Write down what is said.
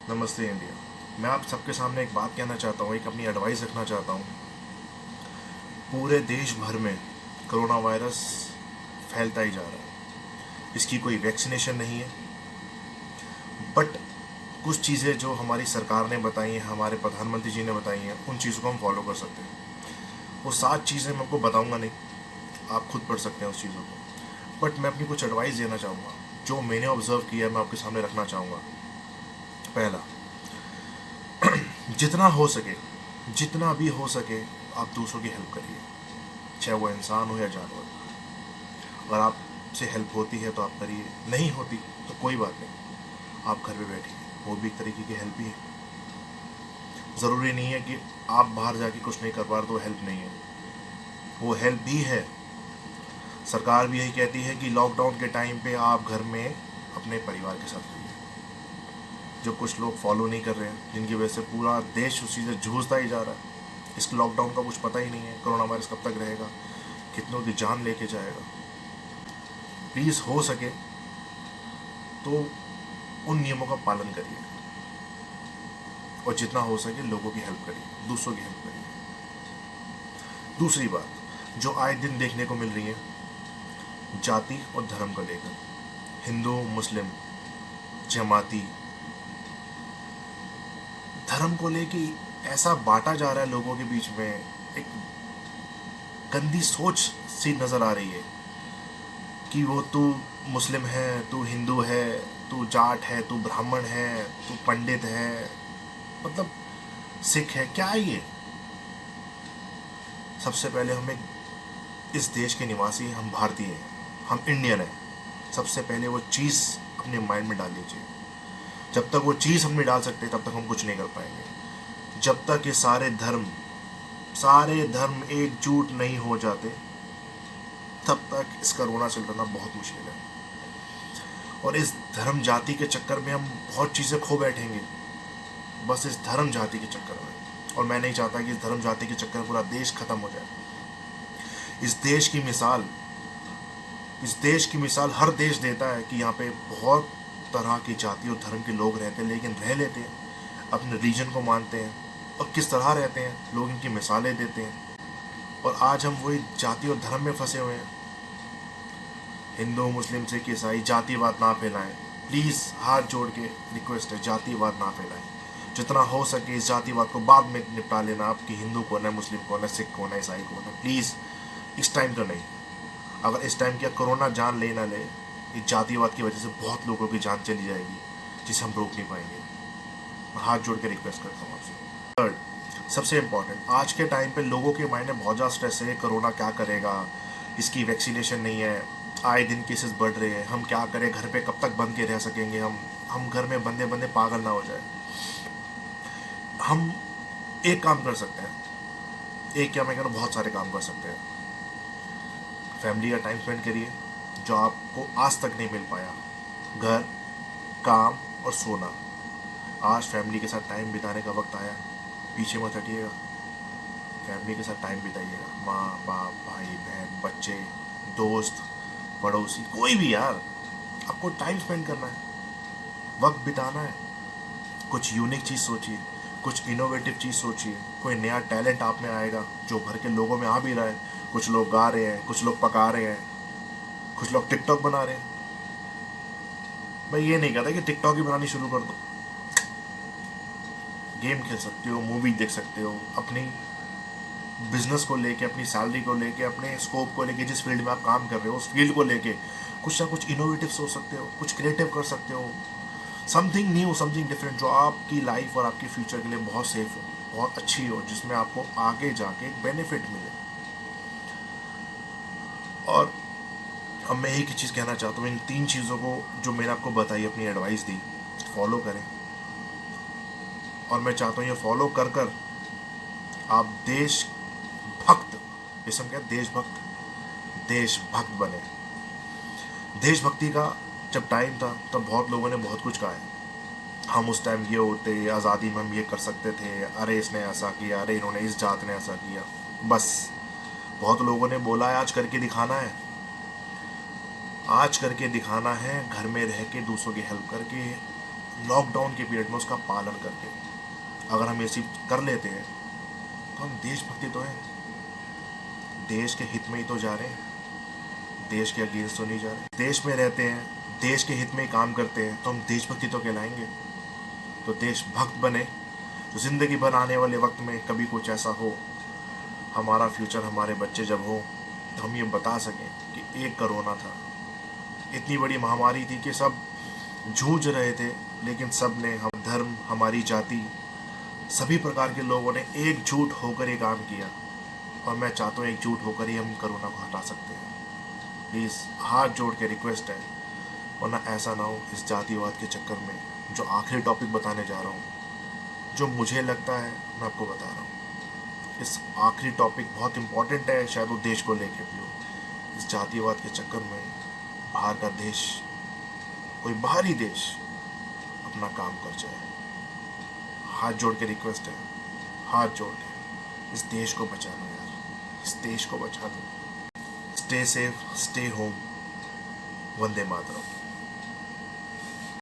नमस्ते इंडिया। मैं आप सबके सामने एक बात कहना चाहता हूँ, एक अपनी एडवाइस रखना चाहता हूँ। पूरे देश भर में कोरोना वायरस फैलता ही जा रहा है। इसकी कोई वैक्सीनेशन नहीं है, बट कुछ चीज़ें जो हमारी सरकार ने बताई हैं, हमारे प्रधानमंत्री जी ने बताई हैं, उन चीज़ों को हम फॉलो कर सकते हैं। वो 7 चीज़ें मैं आपको बताऊंगा नहीं, आप खुद पढ़ सकते हैं उस चीज़ों को। बट मैं अपनी कुछ एडवाइस देना चाहूँगा, जो मैंने ऑब्जर्व किया है, मैं आपके सामने रखना चाहूँगा। पहला, जितना हो सके, जितना भी हो सके, आप दूसरों की हेल्प करिए, चाहे वो इंसान हो या जानवर। अगर आपसे हेल्प होती है तो आप करिए, नहीं होती तो कोई बात नहीं, आप घर पे बैठिए, वो भी एक तरीके की हेल्प ही है। ज़रूरी नहीं है कि आप बाहर जाके कुछ नहीं कर पा रहे तो हेल्प नहीं है, वो हेल्प भी है। सरकार भी यही कहती है कि लॉकडाउन के टाइम पे आप घर में अपने परिवार के साथ रहिए। जो कुछ लोग फॉलो नहीं कर रहे हैं, जिनकी वजह से पूरा देश उसी से जूझता ही जा रहा है। इस लॉकडाउन का कुछ पता ही नहीं है, कोरोना वायरस कब तक रहेगा, कितनों की जान लेके जाएगा। प्लीज़ हो सके तो उन नियमों का पालन करिए, और जितना हो सके लोगों की हेल्प करिए, दूसरों की हेल्प करिए। दूसरी बात जो आए दिन देखने को मिल रही है, जाति और धर्म को लेकर, हिंदू मुस्लिम जमाती धर्म को लेके ऐसा बांटा जा रहा है लोगों के बीच में, एक गंदी सोच सी नज़र आ रही है कि वो तू मुस्लिम है, तू हिंदू है, तू जाट है, तू ब्राह्मण है, तू पंडित है, मतलब सिख है, क्या है ये। सबसे पहले हम एक इस देश के निवासी हैं, हम भारतीय हैं, हम इंडियन हैं। सबसे पहले वो चीज़ अपने माइंड में डाल लीजिए। जब तक वो चीज़ हम नहीं डाल सकते तब तक हम कुछ नहीं कर पाएंगे। जब तक ये सारे धर्म एकजुट नहीं हो जाते, तब तक इस कोरोना से लड़ना बहुत मुश्किल है। और इस धर्म जाति के चक्कर में हम बहुत चीज़ें खो बैठेंगे, बस इस धर्म जाति के चक्कर में। और मैं नहीं चाहता कि इस धर्म जाति के चक्कर में पूरा देश खत्म हो जाए। इस देश की मिसाल इस देश की मिसाल हर देश देता है कि यहाँ पे बहुत तरह की जाति और धर्म के लोग रहते हैं, लेकिन रह लेते हैं, अपने रीजन को मानते हैं, और किस तरह रहते हैं लोग इनकी मिसालें देते हैं। और आज हम वही जाति और धर्म में फंसे हुए हैं। हिंदू मुस्लिम सिख ईसाई जातिवाद ना फैलाएं, प्लीज़ हाथ जोड़ के रिक्वेस्ट है, जातिवाद ना फैलाएं। जितना हो सके इस जातिवाद को बाद में निपटा लेना, आपकी हिंदू कौन है, मुस्लिम कौन है, सिख कौन है, ईसाई कौन है, प्लीज़ इस टाइम तो नहीं। अगर इस टाइम क्या कोरोना जान ले ना ले, इस जातिवाद की वजह से बहुत लोगों की जान चली जाएगी, जिसे हम रोक नहीं पाएंगे। मैं हाथ जोड़ के रिक्वेस्ट करता हूँ आपसे। थर्ड, सबसे इम्पॉर्टेंट, आज के टाइम पे लोगों के माइंड में बहुत ज़्यादा स्ट्रेस है, कोरोना क्या करेगा, इसकी वैक्सीनेशन नहीं है, आए दिन केसेस बढ़ रहे हैं, हम क्या करें, घर पे कब तक बंद के रह सकेंगे, हम घर में बंदे बंदे पागल ना हो जाए। हम एक काम कर सकते हैं, एक क्या मैं कह रहा हूँ, बहुत सारे काम कर सकते हैं। फैमिली का टाइम स्पेंड करिए, जो आपको आज तक नहीं मिल पाया। घर, काम और सोना। आज फैमिली के साथ टाइम बिताने का वक्त आया, पीछे मत हटिएगा, फैमिली के साथ टाइम बिताइएगा। माँ बाप, भाई बहन, बच्चे, दोस्त, पड़ोसी, कोई भी यार, आपको टाइम स्पेंड करना है, वक्त बिताना है। कुछ यूनिक चीज़ सोचिए, कुछ इनोवेटिव चीज़ सोचिए, कोई नया टैलेंट आप में आएगा जो भर के लोगों में आ भी रहा है। कुछ लोग गा रहे हैं, कुछ लोग पका रहे हैं, कुछ लोग टिकटॉक बना रहे हैं। मैं ये नहीं कहता कि टिकटॉक ही बनानी शुरू कर दो, गेम खेल सकते हो, मूवी देख सकते हो, अपनी बिजनेस को लेके, अपनी सैलरी को लेके, अपने स्कोप को लेके, जिस फील्ड में आप काम कर रहे हो उस फील्ड को लेके कुछ ना कुछ इनोवेटिव सोच सकते हो, कुछ क्रिएटिव कर सकते हो, समथिंग न्यू, समथिंग डिफरेंट, जो आपकी लाइफ और आपके फ्यूचर के लिए बहुत सेफ हो, बहुत अच्छी हो, जिसमें आपको आगे जाके बेनिफिट मिले। और अब मैं एक ही चीज़ कहना चाहता हूँ, इन 3 चीज़ों को जो मैंने आपको बताई, अपनी एडवाइस दी, फॉलो करें। और मैं चाहता हूँ ये फॉलो कर कर आप देशभक्त, जैसे हम कहते हैं देशभक्त बने। देशभक्ति का जब टाइम था तब बहुत लोगों ने बहुत कुछ कहा है, हम उस टाइम ये होते, आज़ादी में हम ये कर सकते थे, अरे इसने ऐसा किया, अरे इन्होंने, इस जात ने ऐसा किया। बस बहुत लोगों ने बोला है, आज करके दिखाना है, आज करके दिखाना है, घर में रह के दूसरों की हेल्प करके, लॉकडाउन के पीरियड में उसका पालन करके अगर हम ये चीज कर लेते हैं तो हम देशभक्ति तो हैं, देश के हित में ही तो जा रहे हैं, देश के अगेंस्ट तो नहीं जा रहे। देश में रहते हैं, देश के हित में ही काम करते हैं तो हम देशभक्ति तो कहलाएंगे। तो देशभक्त बने तो ज़िंदगी भर आने वाले वक्त में कभी कुछ ऐसा हो, हमारा फ्यूचर, हमारे बच्चे जब हो तो हम ये बता सकें कि एक कोरोना था, इतनी बड़ी महामारी थी कि सब जूझ रहे थे, लेकिन सब ने, हम धर्म, हमारी जाति, सभी प्रकार के लोगों ने एकजुट होकर ये काम किया। और मैं चाहता हूँ एकजुट होकर ही हम कोरोना को हटा सकते हैं। प्लीज़ हाथ जोड़ के रिक्वेस्ट है, वरना ऐसा ना हो इस जातिवाद के चक्कर में। जो आखिरी टॉपिक बताने जा रहा हूँ, जो मुझे लगता है मैं आपको बता रहा हूँ, इस आखिरी टॉपिक बहुत इम्पोर्टेंट है, शायद वो देश को लेके भी हो। इस जातिवाद के चक्कर में बाहर का देश, कोई बाहरी देश अपना काम कर जाए। हाथ जोड़ के रिक्वेस्ट है, हाथ जोड़ के इस देश को बचा लो यार, इस देश को बचा दो। Stay safe, stay home. वंदे मातरम।